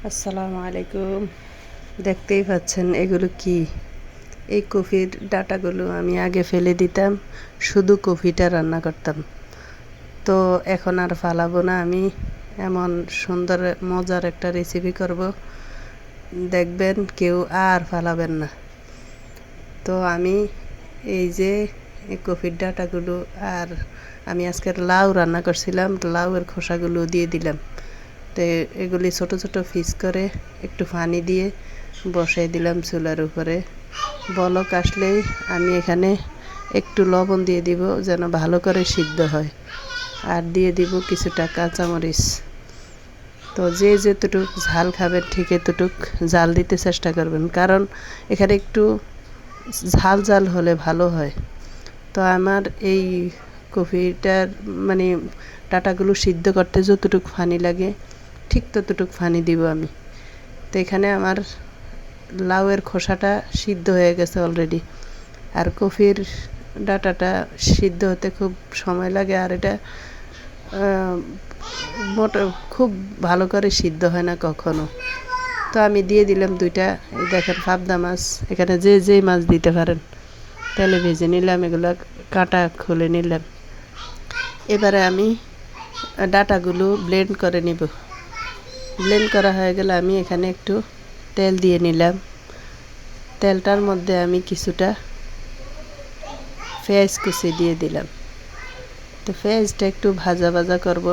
আসসালামু আলাইকুম। দেখতেই পাচ্ছেন এগুলো কি? এই কফির ডাটাগুলো আমি আগে ফেলে দিতাম, শুধু কফিটা রান্না করতাম। তো এখন আর ফালাবো না আমি। এমন সুন্দর মজার একটা রেসিপি করব, দেখবেন কেউ আর ফালাবেন না। তো আমি এই যে এই কফির ডাটাগুলো, আর আমি আজকের লাউ রান্না করছিলাম, লাউয়ের খোসাগুলো দিয়ে দিলাম। তো এগুলি ছোট ছোট পিস করে একটু পানি দিয়ে বসাই দিলাম চুলার উপরে। বলক আসলেই আমি এখানে একটু লবণ দিয়ে দিব যেন ভালো করে সিদ্ধ হয়, আর দিয়ে দিব কিছুটা কাঁচামরিচ। তো যে যেতটুক ঝাল খাবেন ঠিক এতটুক জাল দিতে চেষ্টা করবেন, কারণ এখানে একটু ঝাল ঝাল হলে ভালো হয়। তো আমার এই কফিটার মানে ডাটাগুলো সিদ্ধ করতে যতটুকু পানি লাগে ঠিক ততটুকু পানি দিব আমি। তো এখানে আমার লাউয়ের খোসাটা সিদ্ধ হয়ে গেছে অলরেডি, আর কফির ডাটাটা সিদ্ধ হতে খুব সময় লাগে, আর এটা মোটা খুব ভালো করে সিদ্ধ হয় না কখনো। তো আমি দিয়ে দিলাম দুইটা, এই দেখেন পাবদা মাছ, এখানে যে যেই মাছ দিতে পারেন। তেলে ভেজে নিলাম, এগুলো কাঁটা খুলে নিলাম। এবারে আমি ডাটাগুলো ব্লেন্ড করে নিব। ব্লেন্ড করা হয়ে গেলে আমি এখানে একটু তেল দিয়ে নিলাম। তেলটার মধ্যে আমি কিছুটা পেঁয়াজ কুচি দিয়ে দিলাম। তো পেঁয়াজটা একটু ভাজা ভাজা করব,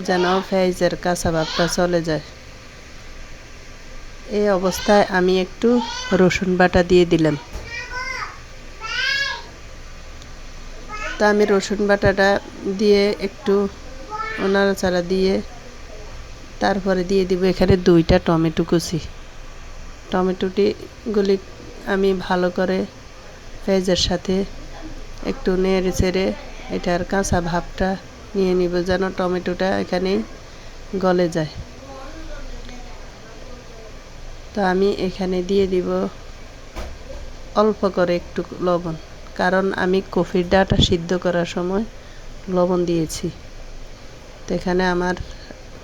যেন পেঁয়াজের কাঁচা ভাবটা চলে যায়। এই অবস্থায় আমি একটু রসুন বাটা দিয়ে দিলাম। তো আমি রসুন বাটাটা দিয়ে একটু নাড়াচাড়া দিয়ে তারপরে দিয়ে দিব এখানে দুইটা টমেটো কুচি। টমেটোগুলি আমি ভালো করে পেঁয়াজের সাথে একটু নেড়ে চেড়ে এটার কাঁচা ভাবটা নিয়ে নিব, যেন টমেটোটা এখানেই গলে যায়। তো আমি এখানে দিয়ে দিব অল্প করে একটু লবণ, কারণ আমি কফির ডাটা সিদ্ধ করার সময় লবণ দিয়েছি। তো এখানে আমার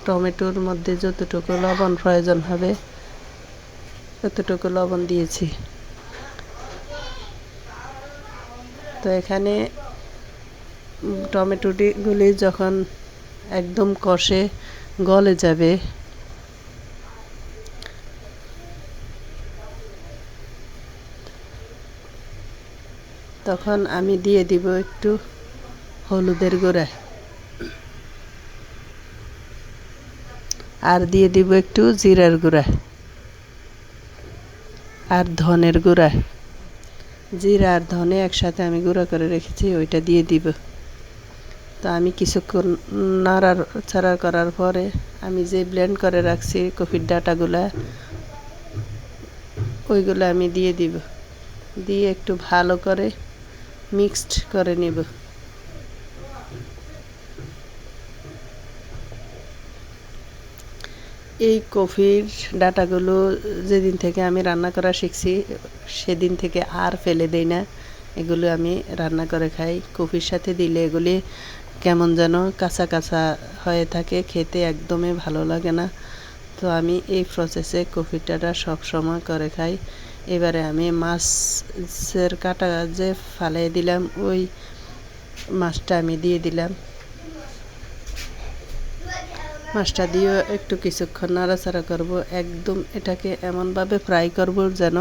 টমেটোর মধ্যে যতটুকু লবণ প্রয়োজন হবে ততটুকু লবণ দিয়েছি। তো এখানে টমেটোগুলি যখন একদম কষে গলে যাবে তখন আমি দিয়ে দিব একটু হলুদের গুঁড়া, আর দিয়ে দিব একটু জিরার গুঁড়া আর ধনের গুঁড়া। জিরা আর ধনে একসাথে আমি গুঁড়া করে রেখেছি, ওইটা দিয়ে দিব। তো আমি কিছুক্ষণ নাড়াচাড়া করার পরে আমি যে ব্লেন্ড করে রাখছি কফির ডাটাগুলা, ওইগুলো আমি দিয়ে দিব। দিয়ে একটু ভালো করে মিক্সড করে নিব। এই কফির ডাটাগুলো যেদিন থেকে আমি রান্না করা শিখছি সেদিন থেকে আর ফেলে দেই না। এগুলো আমি রান্না করে খাই। কফির সাথে দিলে এগুলি কেমন যেন কাঁচা কাঁচা হয়ে থাকে, খেতে একদমই ভালো লাগে না। তো আমি এই প্রসেসে কফির ডাটা সবসময় করে খাই। এবারে আমি মাছের কাঁটা যে ফালিয়ে দিলাম, ওই মাছটা আমি দিয়ে দিলাম। মাছটা দিয়েও একটু কিছুক্ষণ নাড়াচাড়া করব। একদম এটাকে এমনভাবে ফ্রাই করব যেন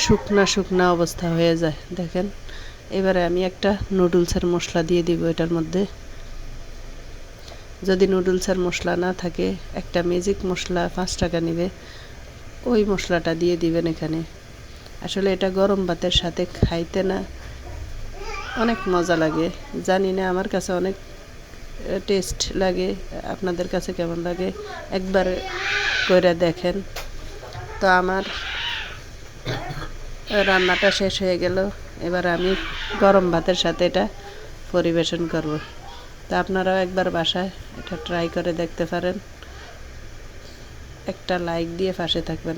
শুকনা শুকনা অবস্থা হয়ে যায়। দেখেন, এবারে আমি একটা নুডলসের মশলা দিয়ে দিব এটার মধ্যে। যদি নুডলসের মশলা না থাকে, একটা ম্যাজিক মশলা 5 টাকা নেবে, ওই মশলাটা দিয়ে দিবেন এখানে। আসলে এটা গরম ভাতের সাথে খাইতে না অনেক মজা লাগে। জানি না, আমার কাছে অনেক টেস্ট লাগে। আপনাদের কাছে কেমন লাগে একবার করে দেখেন। তো আমার রান্নাটা শেষ হয়ে গেল। এবার আমি গরম ভাতের সাথে এটা পরিবেশন করব। তো আপনারাও একবার বাসায় এটা ট্রাই করে দেখতে পারেন। একটা লাইক দিয়ে পাশে থাকবেন।